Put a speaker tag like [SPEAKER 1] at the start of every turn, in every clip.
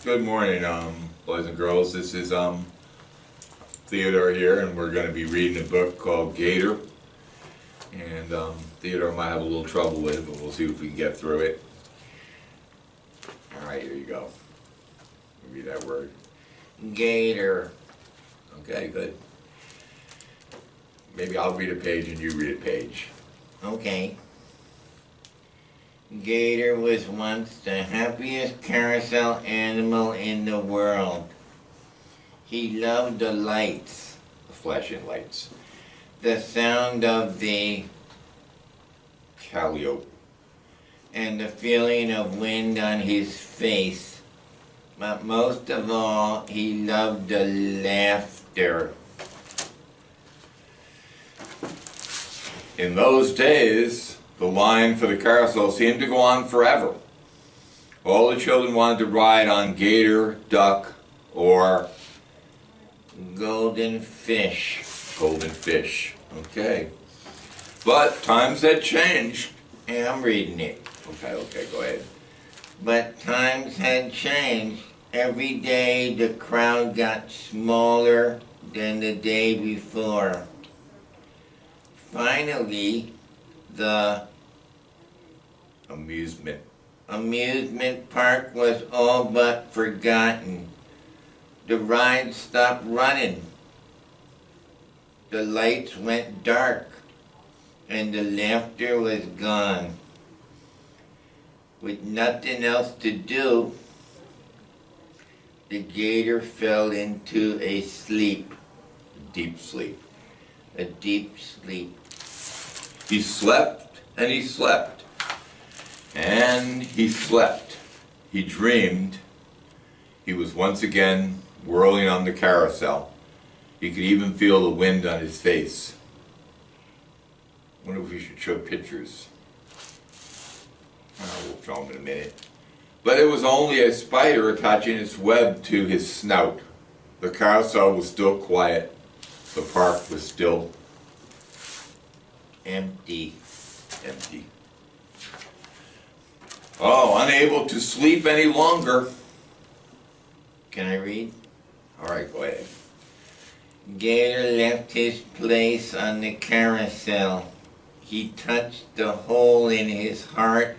[SPEAKER 1] Good morning, boys and girls. This is Theodore here, and we're going to be reading a book called Gator. And Theodore might have a little trouble with it, but we'll see if we can get through it. All right, here you go. Read that word. Gator. Okay, good. Maybe I'll read a page and you read a page.
[SPEAKER 2] Okay. Gator was once the happiest carousel animal in the world. He loved the lights,
[SPEAKER 1] The flashing lights.
[SPEAKER 2] the sound of the
[SPEAKER 1] Calliope.
[SPEAKER 2] and the feeling of wind on his face. But most of all, he loved the laughter.
[SPEAKER 1] In those days, the line for the carousel seemed to go on forever. All the children wanted to ride on Gator, Duck, or
[SPEAKER 2] Golden fish.
[SPEAKER 1] Golden Fish. Okay. But times had changed.
[SPEAKER 2] And I'm reading it.
[SPEAKER 1] Okay, go ahead.
[SPEAKER 2] But times had changed. Every day the crowd got smaller than the day before. Finally, the amusement park was all but forgotten. The ride stopped running. The lights went dark, and the laughter was gone. With nothing else to do, the gator fell into a sleep.
[SPEAKER 1] Deep sleep.
[SPEAKER 2] A deep sleep.
[SPEAKER 1] He slept and he slept. And he slept. He dreamed he was once again whirling on the carousel. He could even feel the wind on his face. I wonder if we should show pictures. We'll show them in a minute. But it was only a spider attaching its web to his snout. The carousel was still quiet. The park was still
[SPEAKER 2] Empty.
[SPEAKER 1] empty. Oh, unable to sleep any longer.
[SPEAKER 2] Can I read?
[SPEAKER 1] All right, go ahead.
[SPEAKER 2] Gator left his place on the carousel. He touched the hole in his heart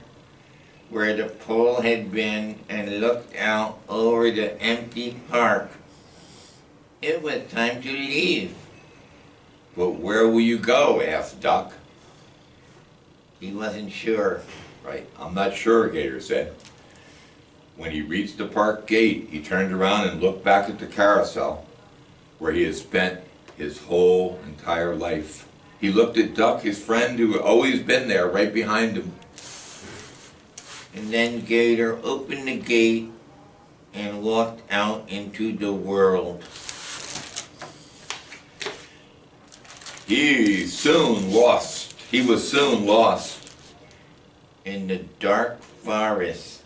[SPEAKER 2] where the pole had been and looked out over the empty park. It was time to leave.
[SPEAKER 1] But where will you go? Asked Duck.
[SPEAKER 2] He wasn't sure.
[SPEAKER 1] Right, I'm not sure, Gator said. When he reached the park gate, he turned around and looked back at the carousel, where he had spent his whole entire life. He looked at Duck, his friend, who had always been there, right behind him.
[SPEAKER 2] And then Gator opened the gate and walked out into the world.
[SPEAKER 1] He was soon lost
[SPEAKER 2] In the dark forest.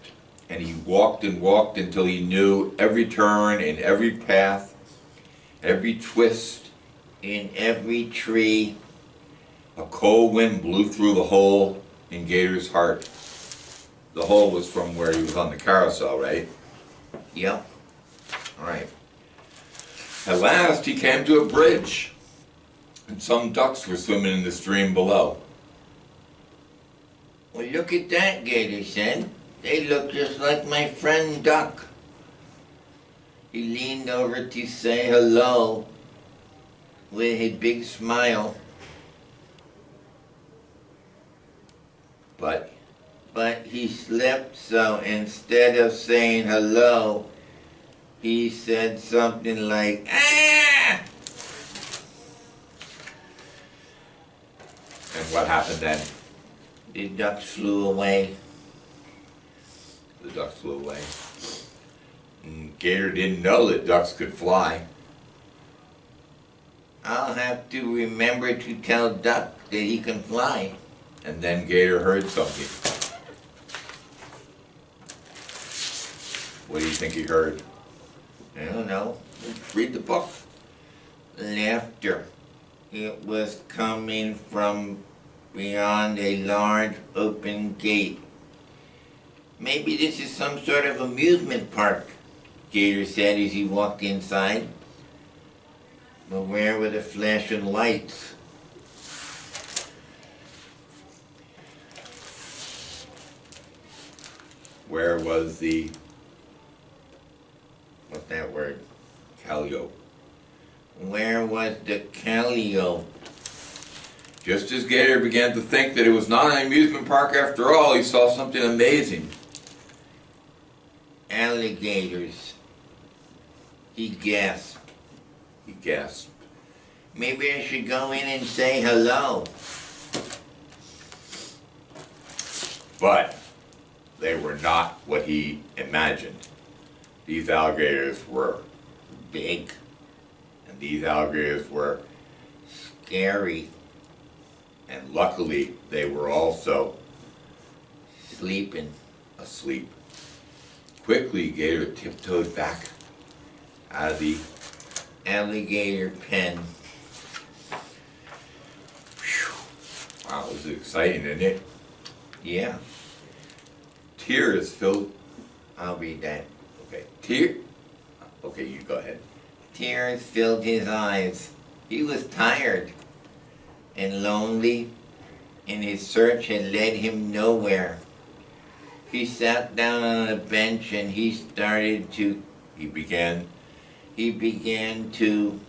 [SPEAKER 1] and he walked and walked until he knew every turn and every path, every twist.
[SPEAKER 2] In every tree.
[SPEAKER 1] A cold wind blew through the hole in Gator's heart. The hole was from where he was on the carousel, right?
[SPEAKER 2] Yep.
[SPEAKER 1] All right. At last he came to a bridge, and some ducks were swimming in the stream below.
[SPEAKER 2] Well, look at that, Gator said. They look just like my friend Duck. He leaned over to say hello with a big smile.
[SPEAKER 1] But
[SPEAKER 2] he slipped, so instead of saying hello, he said something like, "Ah!"
[SPEAKER 1] and what happened then?
[SPEAKER 2] The ducks flew away.
[SPEAKER 1] The ducks flew away. And Gator didn't know that ducks could fly.
[SPEAKER 2] I'll have to remember to tell Duck that he can fly.
[SPEAKER 1] And then Gator heard something. What do you think he heard?
[SPEAKER 2] I don't know.
[SPEAKER 1] Read the book.
[SPEAKER 2] Laughter. It was coming from beyond a large open gate. Maybe this is some sort of amusement park. Gator said as he walked inside. But where were the flashing lights?
[SPEAKER 1] Where was the
[SPEAKER 2] What's that word?
[SPEAKER 1] Calliope?
[SPEAKER 2] Where was the Calliope?
[SPEAKER 1] Just as Gator began to think that it was not an amusement park after all, he saw something amazing.
[SPEAKER 2] Alligators. He gasped.
[SPEAKER 1] He gasped.
[SPEAKER 2] Maybe I should go in and say hello.
[SPEAKER 1] But they were not what he imagined. These alligators were
[SPEAKER 2] Big.
[SPEAKER 1] and these alligators were,
[SPEAKER 2] Scary.
[SPEAKER 1] and luckily they were also
[SPEAKER 2] Sleeping.
[SPEAKER 1] asleep. Quickly, Gator tiptoed back out of the
[SPEAKER 2] Alligator pen.
[SPEAKER 1] Wow, this is exciting, isn't it?
[SPEAKER 2] Yeah,
[SPEAKER 1] Tears filled.
[SPEAKER 2] I'll read that.
[SPEAKER 1] Okay, Okay, you go ahead.
[SPEAKER 2] Tears filled his eyes. He was tired and lonely, and his search had led him nowhere. He sat down on a bench and he began to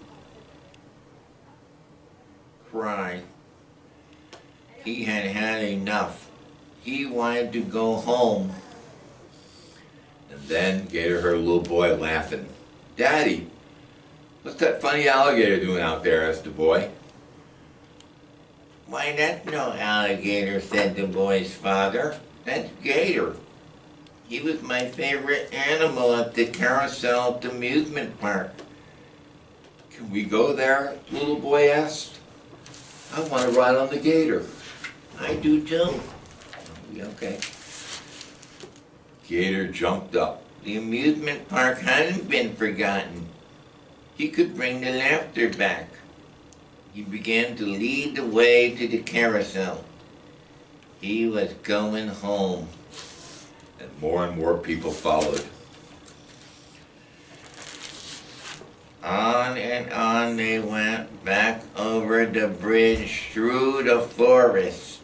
[SPEAKER 2] cry. He had had enough. He wanted to go home.
[SPEAKER 1] And then Gator heard a little boy laughing. "Daddy, what's that funny alligator doing out there?" asked the boy.
[SPEAKER 2] "Why, that's no alligator," said the boy's father. "That's Gator. He was my favorite animal at the carousel at the amusement park."
[SPEAKER 1] "Can we go there?" the little boy asked. "I want to ride on the gator."
[SPEAKER 2] "I do too."
[SPEAKER 1] Okay. Gator jumped up.
[SPEAKER 2] The amusement park hadn't been forgotten. He could bring the laughter back. He began to lead the way to the carousel. He was going home.
[SPEAKER 1] And more people followed.
[SPEAKER 2] On and on they went, back over the bridge, through the forest.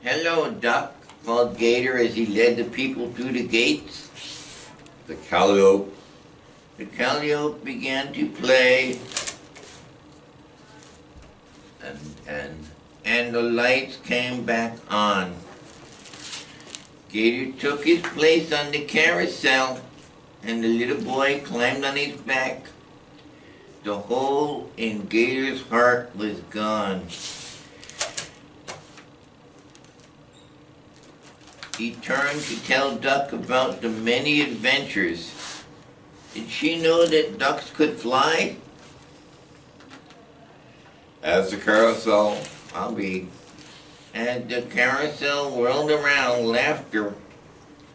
[SPEAKER 2] "Hello, Duck," called Gator as he led the people through the gates.
[SPEAKER 1] The Calliope
[SPEAKER 2] The Calliope began to play, and the lights came back on. Gator took his place on the carousel, and the little boy climbed on his back. The hole in Gator's heart was gone. He turned to tell Duck about the many adventures. Did she know that ducks could fly?
[SPEAKER 1] as the carousel
[SPEAKER 2] I'll read. As the carousel whirled around, laughter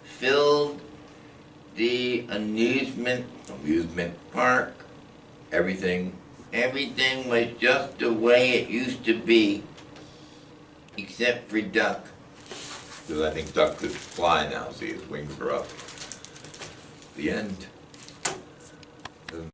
[SPEAKER 2] filled the amusement park.
[SPEAKER 1] everything.
[SPEAKER 2] Everything was just the way it used to be, except for Duck.
[SPEAKER 1] Because I think Duck could fly now. See, his wings are up. The end.